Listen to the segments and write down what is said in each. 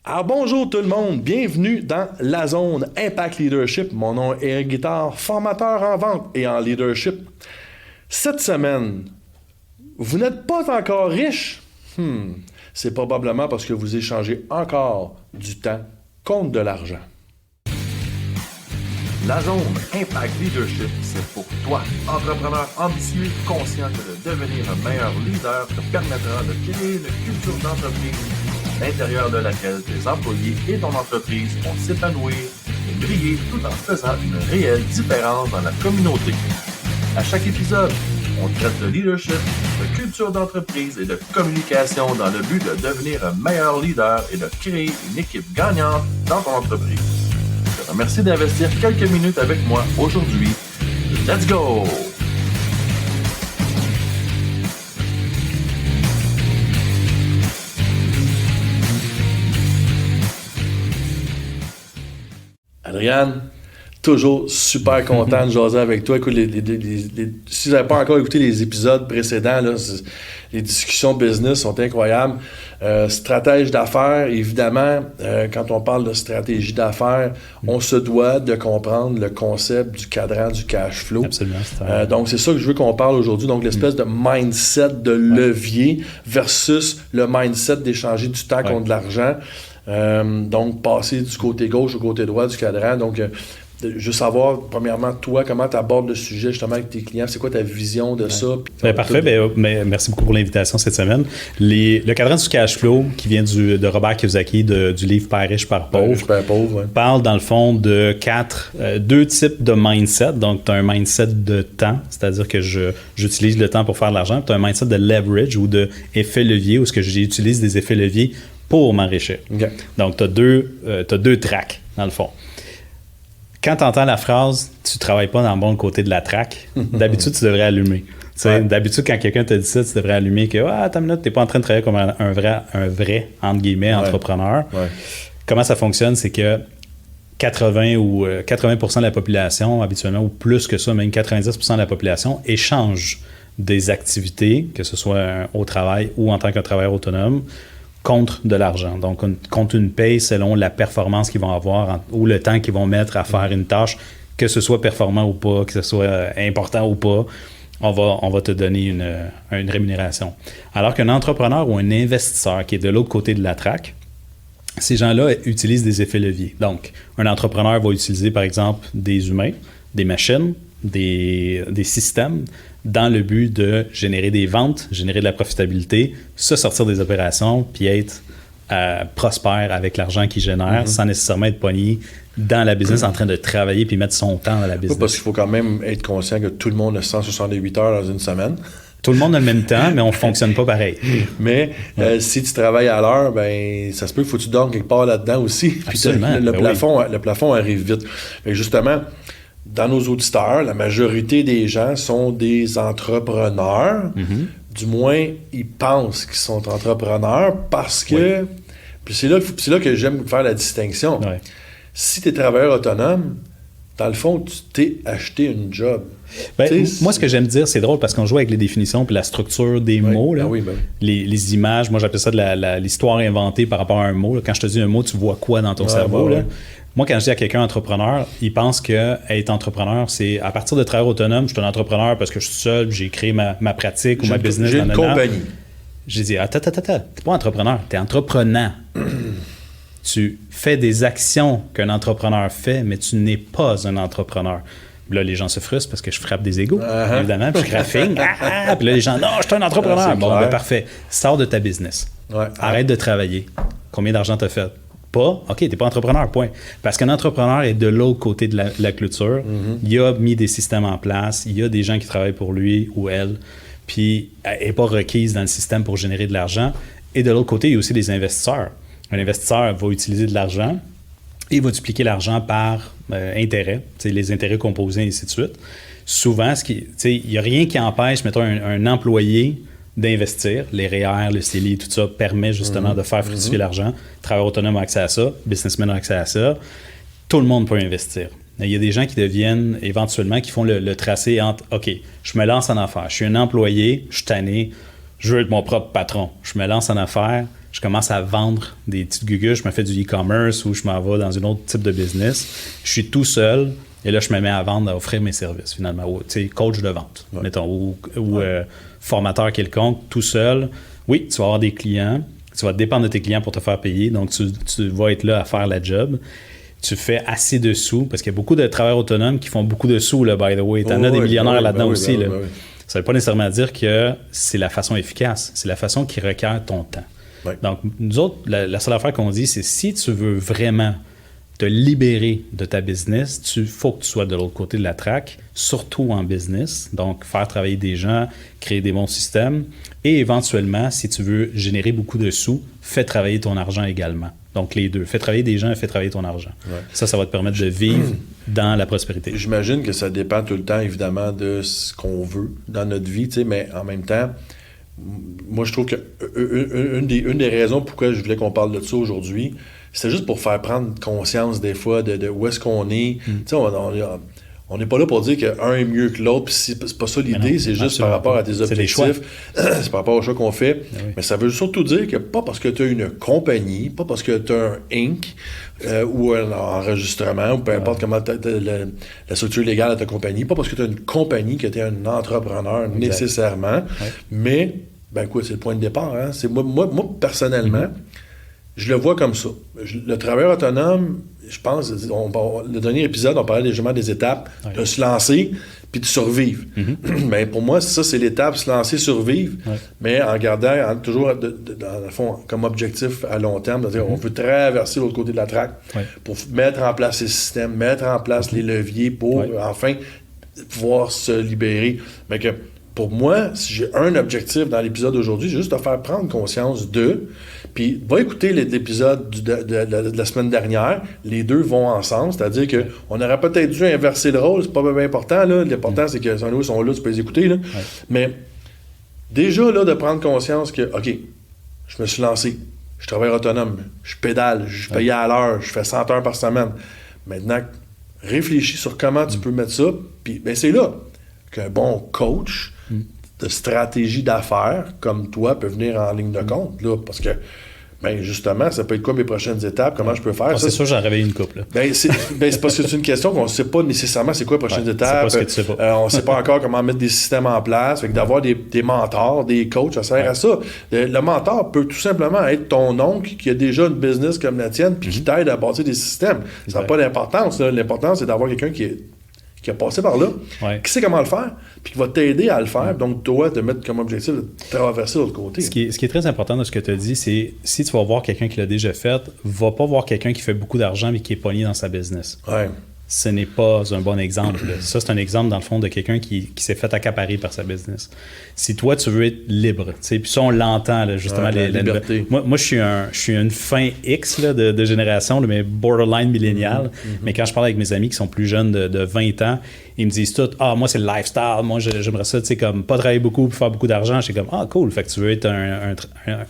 Alors bonjour tout le monde, bienvenue dans la zone Impact Leadership. Mon nom est Eric Guittard, formateur en vente et en leadership. Cette semaine, vous n'êtes pas encore riche? C'est probablement parce que vous échangez encore du temps contre de l'argent. La zone Impact Leadership, c'est pour toi, entrepreneur ambitieux, conscient que de devenir un meilleur leader te permettra de créer une culture d'entreprise à l'intérieur de laquelle tes employés et ton entreprise vont s'épanouir et briller tout en faisant une réelle différence dans la communauté. À chaque épisode, on traite de leadership, de culture d'entreprise et de communication dans le but de devenir un meilleur leader et de créer une équipe gagnante dans ton entreprise. Je te remercie d'investir quelques minutes avec moi aujourd'hui. Let's go! Adriane, toujours super content de jaser avec toi. Écoute, si vous n'avez pas encore écouté les épisodes précédents, là, les discussions business sont incroyables. Stratège d'affaires, évidemment, quand on parle de stratégie d'affaires, on se doit de comprendre le concept du cadran du cash flow. Absolument. Donc, c'est ça que je veux qu'on parle aujourd'hui. Donc, l'espèce de mindset de levier versus le mindset d'échanger du temps contre de l'argent. Donc, passer du côté gauche au côté droit du cadran. Donc, je veux savoir, premièrement, toi, comment tu abordes le sujet justement avec tes clients. C'est quoi ta vision de ça? Parfait. Merci beaucoup pour l'invitation cette semaine. Le cadran du cash flow qui vient de Robert Kiyosaki du livre Père riche, Père pauvre, parle dans le fond de deux types de mindset. Donc, tu as un mindset de temps, c'est-à-dire que j'utilise le temps pour faire de l'argent. Tu as un mindset de leverage ou de effet levier, où j'utilise des effets leviers pour m'enrichir. Okay. Donc, tu as deux tracks, dans le fond. Quand tu entends la phrase « tu travailles pas dans le bon côté de la track », d'habitude, tu devrais allumer. D'habitude, quand quelqu'un te dit ça, tu devrais allumer que « ah, attends une minute, tu n'es pas en train de travailler comme un vrai entre guillemets, entrepreneur. » Comment ça fonctionne, c'est que 80% de la population, habituellement, ou plus que ça, même 90% de la population, échange des activités, que ce soit au travail ou en tant que travailleur autonome, contre de l'argent. Donc, contre une paye selon la performance qu'ils vont avoir ou le temps qu'ils vont mettre à faire une tâche, que ce soit performant ou pas, que ce soit important ou pas, on va te donner une rémunération. Alors qu'un entrepreneur ou un investisseur qui est de l'autre côté de la traque, ces gens-là utilisent des effets leviers. Donc, un entrepreneur va utiliser, par exemple, des humains, des machines, des systèmes, dans le but de générer des ventes, générer de la profitabilité, se sortir des opérations, puis être prospère avec l'argent qu'il génère, sans nécessairement être pogné dans la business en train de travailler puis mettre son temps dans la business. Parce qu'il faut quand même être conscient que tout le monde a 168 heures dans une semaine. Tout le monde a le même temps, mais on ne fonctionne pas pareil. Mais si tu travailles à l'heure, ben ça se peut qu'il faut que tu dormes quelque part là-dedans aussi. Puis absolument. Le plafond arrive vite. Mais justement, dans nos auditeurs, la majorité des gens sont des entrepreneurs. Du moins, ils pensent qu'ils sont entrepreneurs parce que... Puis c'est là que j'aime faire la distinction. Ouais. Si tu es travailleur autonome, dans le fond, tu t'es acheté une job. Moi, ce que j'aime dire, c'est drôle parce qu'on joue avec les définitions puis la structure des mots. Là. Les images, moi j'appelle ça de l'histoire inventée par rapport à un mot. Là. Quand je te dis un mot, tu vois quoi dans ton cerveau? Là? Moi, quand je dis à quelqu'un entrepreneur, il pense qu'être entrepreneur, c'est à partir de travailleur autonome, je suis un entrepreneur parce que je suis seul, j'ai créé ma pratique ou ma business. J'ai une compagnie. J'ai dit, attends, t'es pas entrepreneur, t'es entreprenant. Tu fais des actions qu'un entrepreneur fait, mais tu n'es pas un entrepreneur. Là, les gens se frustrent parce que je frappe des égos, évidemment, puis je graphing. Puis là, les gens, non, je suis un entrepreneur. Bon, ben parfait. Sors de ta business. Arrête de travailler. Combien d'argent t'as fait? Pas? OK, t'es pas entrepreneur, point. Parce qu'un entrepreneur est de l'autre côté de la clôture. Il a mis des systèmes en place. Il y a des gens qui travaillent pour lui ou elle. Puis, elle n'est pas requise dans le système pour générer de l'argent. Et de l'autre côté, il y a aussi des investisseurs. Un investisseur va utiliser de l'argent et va dupliquer l'argent par intérêt, les intérêts composés, et ainsi de suite. Souvent, il n'y a rien qui empêche, mettons, un employé d'investir. Les REER, le CELI, tout ça permet justement de faire fructifier l'argent. Travailleurs autonomes ont accès à ça, businessmen ont accès à ça. Tout le monde peut investir. Il y a des gens qui deviennent éventuellement, qui font le tracé entre « OK, je me lance en affaires, je suis un employé, je suis tanné, je veux être mon propre patron. Je me lance en affaires, je commence à vendre des petites gugus, je me fais du e-commerce ou je m'en vais dans un autre type de business. Je suis tout seul et là, je me mets à vendre, à offrir mes services finalement. Tu sais, coach de vente, mettons, ou formateur quelconque, tout seul. Oui, tu vas avoir des clients, tu vas dépendre de tes clients pour te faire payer, donc tu vas être là à faire la job. Tu fais assez de sous, parce qu'il y a beaucoup de travailleurs autonomes qui font beaucoup de sous, là, by the way. Tu en as des millionnaires là-dedans aussi. Là. Ça ne veut pas nécessairement dire que c'est la façon efficace. C'est la façon qui requiert ton temps. Ouais. Donc, nous autres, la seule affaire qu'on dit, c'est si tu veux vraiment te libérer de ta business, il faut que tu sois de l'autre côté de la traque, surtout en business. Donc, faire travailler des gens, créer des bons systèmes. Et éventuellement, si tu veux générer beaucoup de sous, fais travailler ton argent également. Donc, les deux. Fais travailler des gens et fais travailler ton argent. Ouais. Ça va te permettre de vivre dans la prospérité. J'imagine que ça dépend tout le temps, évidemment, de ce qu'on veut dans notre vie, mais en même temps, moi, je trouve qu'une des raisons pourquoi je voulais qu'on parle de ça aujourd'hui, c'est juste pour faire prendre conscience des fois de où est-ce qu'on est. On n'est pas là pour dire qu'un est mieux que l'autre, puis c'est pas ça l'idée, c'est juste par rapport à tes objectifs, c'est par rapport aux choix qu'on fait. Oui. Mais ça veut surtout dire que pas parce que tu as une compagnie, pas parce que tu as un Inc. Ou un enregistrement, ou peu importe comment la structure légale de ta compagnie, pas parce que tu as une compagnie que tu es un entrepreneur nécessairement, mais, c'est le point de départ. Hein? C'est moi, personnellement, je le vois comme ça. Le travailleur autonome, je pense, le dernier épisode, on parlait justement des étapes, de se lancer puis de survivre. Mais pour moi, ça, c'est l'étape, se lancer, survivre, mais en gardant toujours, dans le fond, comme objectif à long terme, c'est-à-dire on veut traverser l'autre côté de la traque pour mettre en place ces systèmes, mettre en place les leviers pour, enfin, pouvoir se libérer. Mais que, pour moi, si j'ai un objectif dans l'épisode d'aujourd'hui, c'est juste de faire prendre conscience d'eux. Puis, va écouter l'épisode de la semaine dernière. Les deux vont ensemble. C'est-à-dire qu'on aurait peut-être dû inverser le rôle. C'est pas bien important. Là. L'important, c'est que sont là, tu peux les écouter. Là. Mais déjà, là, de prendre conscience que, OK, je me suis lancé. Je travaille autonome. Je pédale. Je suis payé à l'heure. Je fais 100 heures par semaine. Maintenant, réfléchis sur comment tu peux mettre ça. Puis, c'est là qu'un bon coach de stratégie d'affaires comme toi peut venir en ligne de compte, là, parce que, justement, ça peut être quoi mes prochaines étapes, comment je peux faire. C'est sûr, j'en réveille une couple. C'est parce que c'est une question qu'on ne sait pas nécessairement c'est quoi les prochaines étapes. C'est pas ce que tu sais pas. On ne sait pas encore comment mettre des systèmes en place. Fait que d'avoir des mentors, des coachs, ça sert à ça. Le mentor peut tout simplement être ton oncle qui a déjà une business comme la tienne puis qui t'aide à bâtir des systèmes. Ça n'a pas d'importance. L'important, c'est d'avoir quelqu'un qui a passé par là, qui sait comment le faire, puis qui va t'aider à le faire. Donc, toi, te mettre comme objectif de traverser de l'autre côté. Ce qui est très important de ce que tu as dit, c'est si tu vas voir quelqu'un qui l'a déjà fait, va pas voir quelqu'un qui fait beaucoup d'argent mais qui est pogné dans sa business. Ouais. Ce n'est pas un bon exemple. Ça, c'est un exemple, dans le fond, de quelqu'un qui s'est fait accaparer par sa business. Si toi, tu veux être libre, puis ça, on l'entend, là, justement. La liberté. Moi, je suis une fin X là, de génération, mais borderline millénial. Mais quand je parle avec mes amis qui sont plus jeunes de 20 ans, ils me disent tout, moi, c'est le lifestyle. Moi, j'aimerais ça, comme pas travailler beaucoup pour faire beaucoup d'argent. Je suis comme, cool. Fait que tu veux être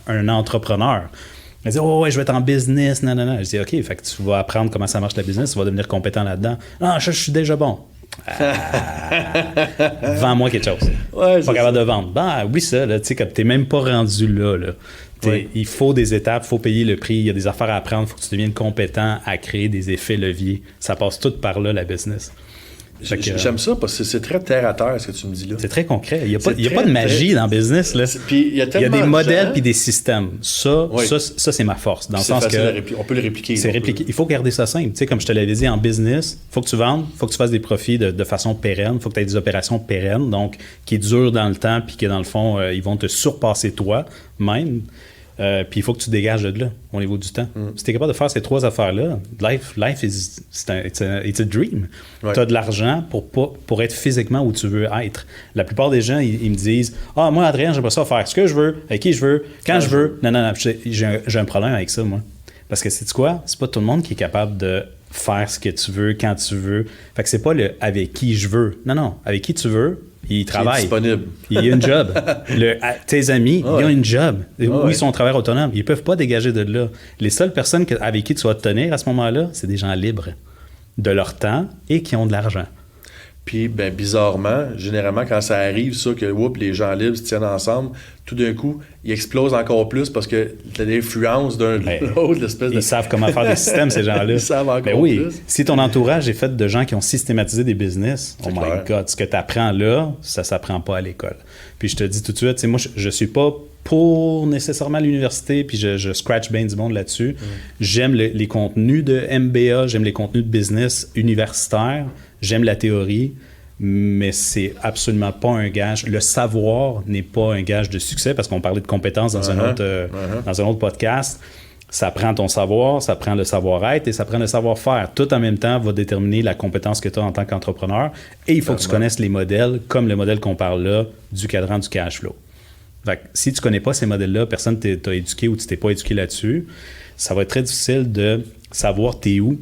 un entrepreneur. Elle dit, je vais être en business, non. Je dis, OK, fait que tu vas apprendre comment ça marche la business, tu vas devenir compétent là-dedans. Non, je suis déjà bon. Vends-moi quelque chose. Pas capable de vendre. Oui, ça, tu sais, comme t'es même pas rendu là. Il faut des étapes, il faut payer le prix, il y a des affaires à apprendre, il faut que tu deviennes compétent à créer des effets leviers. Ça passe tout par là, la business. J'aime ça parce que c'est très terre à terre ce que tu me dis là. C'est très concret. Il n'y a pas de magie dans le business. Là. Il y a des modèles puis des systèmes. Ça, c'est ma force. Dans le sens que on peut le répliquer. Il faut garder ça simple. Tu sais, comme je te l'avais dit, en business, il faut que tu vendes, il faut que tu fasses des profits de façon pérenne, il faut que tu aies des opérations pérennes, donc qui durent dans le temps puis que dans le fond, ils vont te surpasser toi-même. Puis il faut que tu dégages de là au niveau du temps. Si tu es capable de faire ces trois affaires-là, life it's a dream. Tu as de l'argent pour être physiquement où tu veux être. La plupart des gens, ils me disent « moi, Adrien, j'aimerais ça faire ce que je veux, avec qui je veux, quand je veux. » Non. J'ai un problème avec ça, moi. Parce que c'est quoi? C'est pas tout le monde qui est capable de faire ce que tu veux, quand tu veux. Fait que c'est pas le « avec qui je veux ». Non. Avec qui tu veux, il travaille. Disponible. Il y a une job. Tes amis, ils ont une job. Ils sont en travail autonome. Ils ne peuvent pas dégager de là. Les seules personnes avec qui tu vas te tenir à ce moment-là, c'est des gens libres de leur temps et qui ont de l'argent. Puis, ben, bizarrement, généralement, quand ça arrive, ça, que les gens libres se tiennent ensemble, tout d'un coup, ils explosent encore plus parce que t'as l'influence d'un de l'autre, l'espèce de... Ils savent comment faire des systèmes, ces gens-là. Ils savent encore Ben oui, plus. si ton entourage est fait de gens qui ont systématisé des business, oh my clair. God, ce que tu apprends là, ça s'apprend pas à l'école. Puis je te dis tout de suite, moi, je suis pas pour nécessairement l'université, puis je scratch bien du monde là-dessus. J'aime les contenus de MBA, j'aime les contenus de business universitaires, j'aime la théorie, mais c'est absolument pas un gage. Le savoir n'est pas un gage de succès, parce qu'on parlait de compétences dans un autre podcast. Ça prend ton savoir, ça prend le savoir-être et ça prend le savoir-faire. Tout en même temps va déterminer la compétence que tu as en tant qu'entrepreneur. Et il faut que tu connaisses les modèles, comme le modèle qu'on parle là, du cadran du cash flow. Fait que si tu ne connais pas ces modèles-là, personne ne t'a éduqué ou tu ne t'es pas éduqué là-dessus, ça va être très difficile de savoir t'es où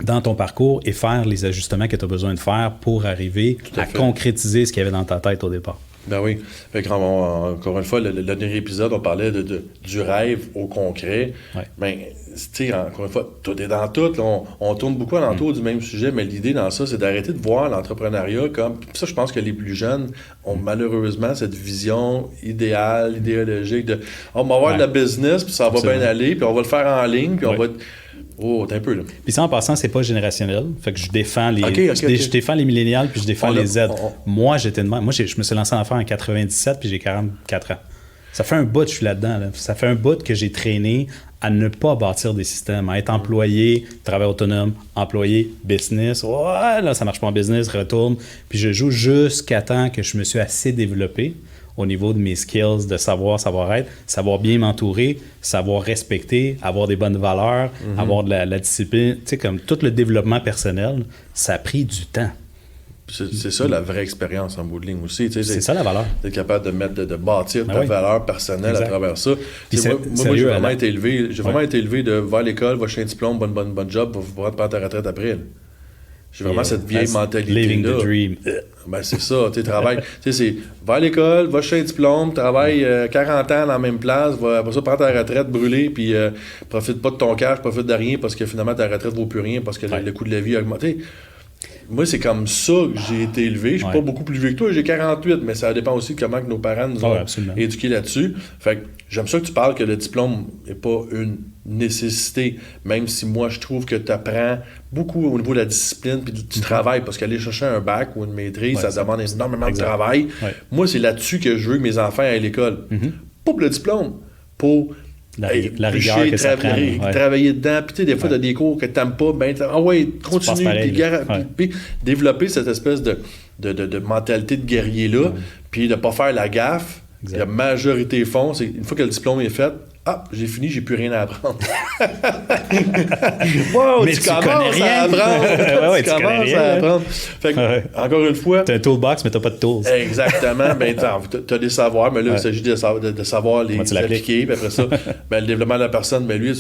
dans ton parcours et faire les ajustements que tu as besoin de faire pour arriver à concrétiser ce qu'il y avait dans ta tête au départ. Ben oui. Fait que, encore une fois, le dernier épisode, on parlait du rêve au concret. Ouais. Ben, tu sais, encore une fois, tout est dans tout. Là, on tourne beaucoup alentour du même sujet, mais l'idée dans ça, c'est d'arrêter de voir l'entrepreneuriat comme... Puis ça, je pense que les plus jeunes ont malheureusement cette vision idéale, idéologique de « on va avoir de la business, puis ça va bien aller, puis on va le faire en ligne, puis on va... » Oh, t'es un peu là. Puis ça, en passant, c'est pas générationnel. Fait que je défends je défends les millénials, puis je défends les Z. Moi, j'étais de même. Moi, je me suis lancé en affaires en 97, puis j'ai 44 ans. Ça fait un bout que je suis là-dedans. Là. Ça fait un bout que j'ai traîné à ne pas bâtir des systèmes, à être employé, travail autonome, employé, business. Ouais, là, ça marche pas en business, retourne. Puis je joue jusqu'à temps que je me suis assez développé au niveau de mes skills, de savoir-être, savoir bien m'entourer, savoir respecter, avoir des bonnes valeurs, avoir de la discipline. Tu sais, comme tout le développement personnel, ça a pris du temps. C'est ça la vraie expérience en bout de ligne aussi. C'est ça la valeur. D'être capable de bâtir ta valeur personnelle à travers ça. Moi, j'ai vraiment été élevé de va à l'école, va chercher un diplôme, bonne job, va prendre ta retraite après. Là. J'ai vraiment cette vieille mentalité-là. Living the dream. Ben, c'est ça, tu travailles. Tu sais, c'est va à l'école, va chercher un diplôme, travaille 40 ans dans la même place, va après ça, prends ta retraite brûlée, puis profite pas de ton cash, profite de rien parce que finalement ta retraite vaut plus rien parce que le coût de la vie a augmenté. Moi, c'est comme ça que j'ai été élevé. Je suis pas beaucoup plus vieux que toi, j'ai 48, mais ça dépend aussi de comment que nos parents nous ont éduqués là-dessus. Fait que j'aime ça que tu parles que le diplôme n'est pas une nécessité, même si moi, je trouve que tu apprends beaucoup au niveau de la discipline puis du travail, parce qu'aller chercher un bac ou une maîtrise, ça demande énormément de travail. Ouais. Moi, c'est là-dessus que je veux que mes enfants aillent à l'école. Pas pour le diplôme, pour... La rigueur que ça prend. Travailler dedans, puis tu sais, des fois, tu as des cours que tu n'aimes pas, ben, continue, puis développer cette espèce de mentalité de guerrier-là, puis de ne pas faire la gaffe. Exact. La majorité font, c'est une fois que le diplôme est fait, j'ai fini, j'ai plus rien à apprendre. Wow, mais tu connais rien. À apprendre. Tu commences à apprendre. Fait que, encore une fois... Tu as un toolbox, mais tu n'as pas de tools. Exactement. Ben, tu as des savoirs, mais là, il s'agit de savoir les appliquer. Puis après ça, ben, le développement de la personne, ben, lui,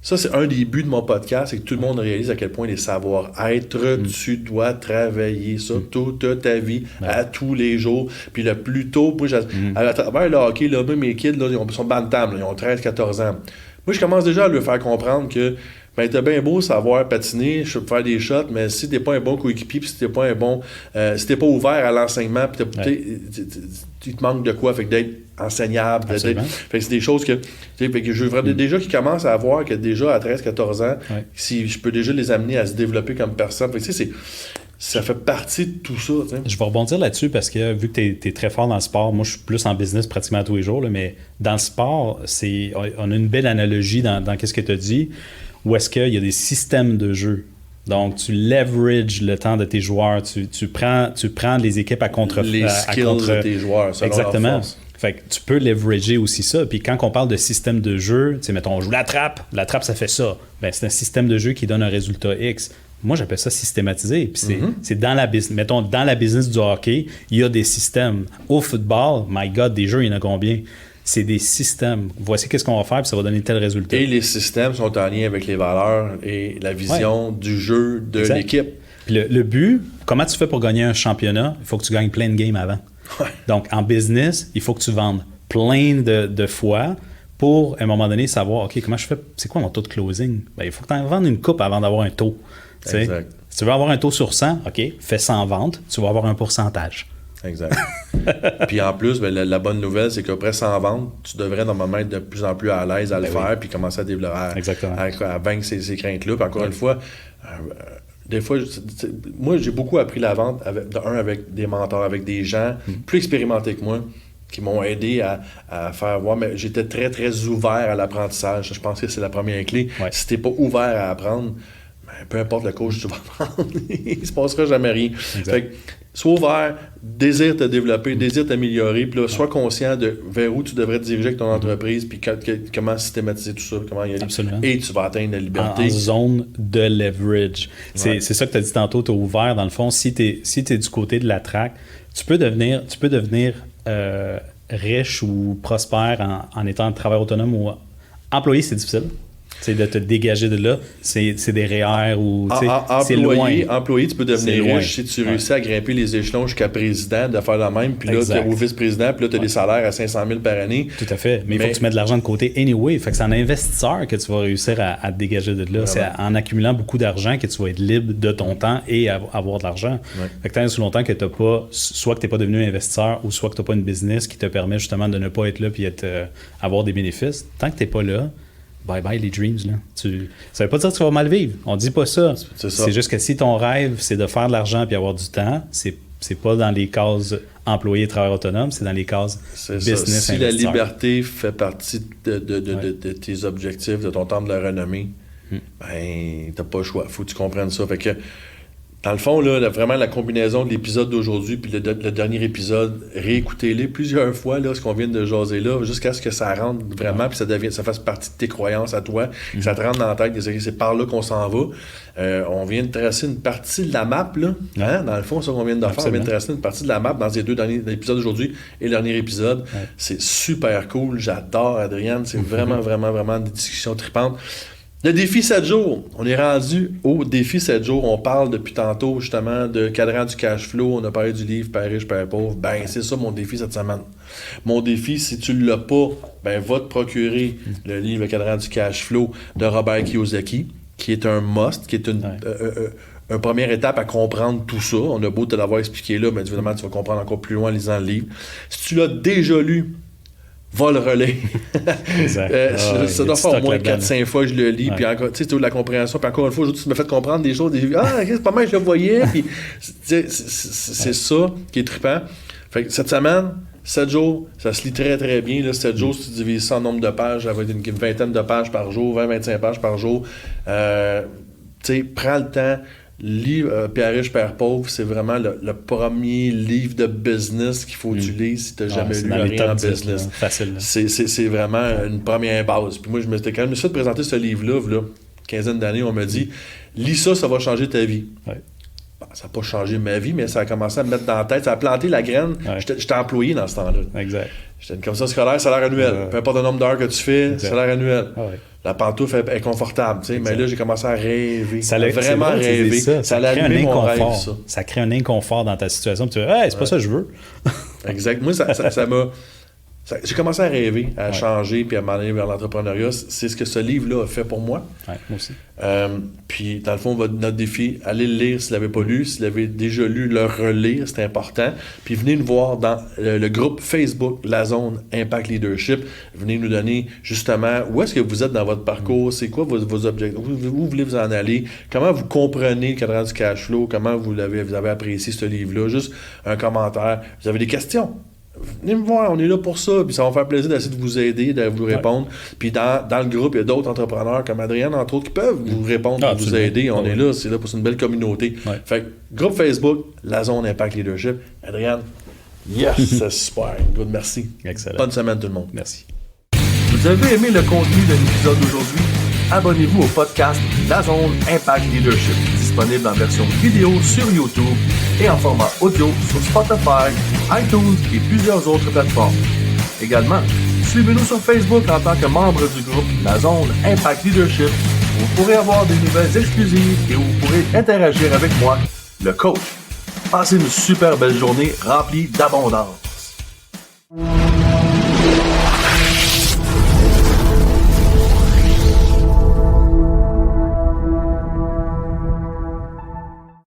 ça, c'est un des buts de mon podcast, c'est que tout le monde réalise à quel point les savoir-être, tu dois travailler ça toute ta vie, à tous les jours. Puis le plus tôt, moi, à travers le hockey, là, mes kids, là, ils sont bantam, ils ont 13-14 ans. Moi, je commence déjà à leur faire comprendre que ben, t'as bien beau savoir patiner, je peux faire des shots, mais si t'es pas un bon coéquipier, puis si t'es pas si t'es pas ouvert à l'enseignement, puis il te manque de quoi, fait que d'être enseignable, fait que c'est des choses que je veux déjà qu'ils commencent à voir que déjà à 13-14 ans, si je peux déjà les amener à se développer comme personne, fait que ça fait partie de tout ça. T'sais. Je vais rebondir là-dessus parce que vu que tu es très fort dans le sport, moi je suis plus en business pratiquement tous les jours, là, mais dans le sport, on a une belle analogie dans ce que tu as dit, où est-ce qu'il y a des systèmes de jeu. Donc, tu leverages le temps de tes joueurs, tu prends les équipes à contre... Les skills de tes joueurs, selon exactement. leur force. Fait que tu peux leverager aussi ça. Puis quand on parle de système de jeu, tu sais, mettons, on joue la trappe, ça fait ça. Ben, c'est un système de jeu qui donne un résultat X. Moi, j'appelle ça systématisé. Puis c'est dans la business. Mettons, dans la business du hockey, il y a des systèmes. Au football, my God, des jeux, il y en a combien? C'est des systèmes. Voici qu'est-ce qu'on va faire, puis ça va donner tel résultat. Et les systèmes sont en lien avec les valeurs et la vision du jeu de l'équipe. Puis le but, comment tu fais pour gagner un championnat? Il faut que tu gagnes plein de games avant. Ouais. Donc, en business, il faut que tu vendes plein de fois pour, à un moment donné, savoir, OK, comment je fais? C'est quoi mon taux de closing? Ben, il faut que tu en vendes une coupe avant d'avoir un taux. Exact. Si tu veux avoir un taux sur 100, OK, fais 100 ventes, tu vas avoir un pourcentage. Exact. Puis en plus, ben, la bonne nouvelle, c'est qu'après 100 ventes, tu devrais normalement être de plus en plus à l'aise à le faire, puis commencer à développer, à vaincre ces craintes-là. Puis encore une fois, des fois, moi, j'ai beaucoup appris la vente avec des mentors, avec des gens plus expérimentés que moi, qui m'ont aidé à faire voir. Mais j'étais très, très ouvert à l'apprentissage. Je pense que c'est la première clé. Ouais. Si t'es pas ouvert à apprendre, ben, peu importe le coach que tu vas prendre, il se passera jamais rien. Fait que, sois ouvert, désire te développer, désire t'améliorer, puis là, sois conscient de vers où tu devrais te diriger avec ton entreprise, puis comment systématiser tout ça, comment y aller. Absolument. Et tu vas atteindre la liberté. En zone de leverage. C'est ça que tu as dit tantôt, tu es ouvert. Dans le fond, si tu es du côté de la track, tu peux devenir riche ou prospère en étant travailleur autonome ou employé, c'est difficile. C'est de te dégager de là, c'est des REER ou c'est loin. Employé, tu peux devenir riche si tu réussis à grimper les échelons jusqu'à président, de faire la même, puis là, tu es au vice-président, puis là, tu as des salaires à 500 000 par année. Tout à fait, mais il faut que tu mettes de l'argent de côté anyway. Fait que c'est en investisseur que tu vas réussir à te dégager de là. Vraiment. C'est en accumulant beaucoup d'argent que tu vas être libre de ton temps et avoir de l'argent. Ouais. Fait que tant aussi longtemps que tu n'as pas, soit que tu n'es pas devenu investisseur ou soit que tu n'as pas une business qui te permet justement de ne pas être là puis avoir des bénéfices, tant que tu n'es pas là, bye bye les dreams. Là. Ça veut pas dire que tu vas mal vivre. On dit pas ça. C'est juste que si ton rêve, c'est de faire de l'argent puis avoir du temps, c'est pas dans les cases employé, travailleur autonome, c'est dans les cases business. Si la liberté fait partie de tes objectifs, de ton temps de la renommée, ben t'as pas le choix. Faut que tu comprennes ça. Fait que dans le fond, là, vraiment, la combinaison de l'épisode d'aujourd'hui puis le dernier épisode, réécoutez-les plusieurs fois, là, ce qu'on vient de jaser là, jusqu'à ce que ça rentre vraiment, puis ça fasse partie de tes croyances à toi, que ça te rentre dans la tête, c'est par là qu'on s'en va. On vient de tracer une partie de la map, là, hein? Dans le fond, ça qu'on vient de faire, on vient de tracer une partie de la map dans les deux derniers épisodes d'aujourd'hui et le dernier épisode. Ouais. C'est super cool, j'adore Adrienne, c'est vraiment, vraiment, vraiment des discussions tripantes. Le défi 7 jours, on est rendu au défi 7 jours. On parle depuis tantôt justement de cadran du cash flow. On a parlé du livre Père riche, Père pauvre. Ben, c'est ça mon défi cette semaine. Mon défi, si tu ne l'as pas, ben, va te procurer le livre Le cadran du cash flow de Robert Kiyosaki, qui est un must, qui est une première étape à comprendre tout ça. On a beau te l'avoir expliqué là, mais évidemment, tu vas comprendre encore plus loin en lisant le livre. Si tu l'as déjà lu, va le relais. Ça doit faire au moins 4-5 fois que je le lis, puis encore, tu sais, tu as de la compréhension, puis encore une fois, aujourd'hui, tu m'as fait comprendre des choses, c'est pas mal, je le voyais, puis c'est ça qui est trippant. Fait que cette semaine, 7 jours, ça se lit très très bien, là, 7 jours, si tu divises ça en nombre de pages, ça va être une vingtaine de pages par jour, 20-25 pages par jour. Tu sais, prends le temps. Livre Père riche, Père pauvre, c'est vraiment le premier livre de business qu'il faut que tu lises si tu n'as jamais lu rien en business. C'est vraiment une première base. Puis moi, je m'étais quand même fait de présenter ce livre-là, une quinzaine d'années, on m'a dit lis ça va changer ta vie. Ouais. Bon, ça n'a pas changé ma vie, mais ça a commencé à me mettre dans la tête, ça a planté la graine. Ouais. J'étais employé dans ce temps-là. Exact. J'étais une commission scolaire, salaire annuel. Peu importe le nombre d'heures que tu fais, salaire annuel. La pantoufle est confortable, tu sais, mais là, j'ai commencé à rêver. Vraiment rêver. Ça a allumé mon rêve, ça. Ça crée un inconfort dans ta situation. Tu dis, hey, c'est pas ça que je veux. Exact. Moi, ça m'a... j'ai commencé à rêver, à changer, puis à m'aller vers l'entrepreneuriat. C'est ce que ce livre-là a fait pour moi. Ouais, moi aussi. Puis, dans le fond, notre défi, allez le lire s'il ne l'avait pas lu. S'il l'avait déjà lu, le relire, c'est important. Puis, venez nous voir dans le groupe Facebook, la zone Impact Leadership. Venez nous donner, justement, où est-ce que vous êtes dans votre parcours, c'est quoi vos objectifs, où voulez vous en aller, comment vous comprenez le cadran du cash flow, comment vous avez apprécié ce livre-là. Juste un commentaire. Vous avez des questions? Venez me voir, on est là pour ça, puis ça va me faire plaisir d'essayer de vous aider, de vous répondre. Puis dans le groupe, il y a d'autres entrepreneurs comme Adrienne, entre autres, qui peuvent vous répondre, vous aider. On est là, c'est là pour une belle communauté. Ouais. Fait que, groupe Facebook, la zone Impact Leadership. Adrienne, yes, c'est super. Good, merci. Excellent. Bonne semaine tout le monde. Merci. Vous avez aimé le contenu de l'épisode d'aujourd'hui? Abonnez-vous au podcast La Zone Impact Leadership, disponible en version vidéo sur YouTube et en format audio sur Spotify, iTunes et plusieurs autres plateformes. Également, suivez-nous sur Facebook en tant que membre du groupe La Zone Impact Leadership, où vous pourrez avoir des nouvelles exclusives et où vous pourrez interagir avec moi, le coach. Passez une super belle journée remplie d'abondance.